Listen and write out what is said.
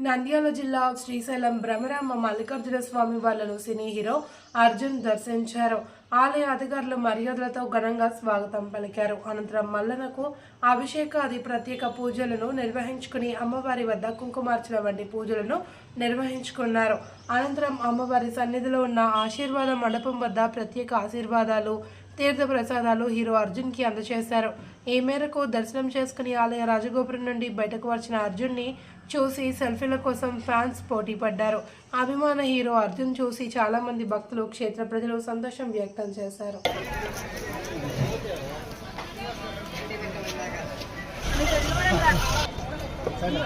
నంద్యాల జిల్లా శ్రీశైలం భ్రమరామ మల్లికార్జున స్వామి వాళ్లను cine hero Arjun దర్శించారు. ఆలయ అధికారులు మర్యాదలతో ఘనంగా స్వాగతం పలికారు. అనంతరం మల్లనకు అభిషేకాది ప్రత్యేక పూజలను నిర్వహించుకుని అమ్మవారి వద్ద కుంకుమార్చన వంటి పూజలను నిర్వహించుకున్నారు. అనంతరం అమ్మవారి సన్నిధిలో ఉన్న ఆశీర్వాద మండపం వద్ద ప్రత్యేక ఆశీర్వాదాలు, తీర్థ ప్రసాదాలు హీరో అర్జున్ కి అందజేశారు. ఈ మేరకు దర్శనం చేసుకుని ఆలయ రాజగోపురం నుండి బయటకు వచ్చిన అర్జున్ ని చూసి సెల్ఫీల కోసం ఫ్యాన్స్ పోటీ పడ్డారు. అభిమాన హీరో అర్జున్ చూసి చాలా మంది భక్తులు, క్షేత్ర ప్రజలు సంతోషం వ్యక్తం చేశారు. సార్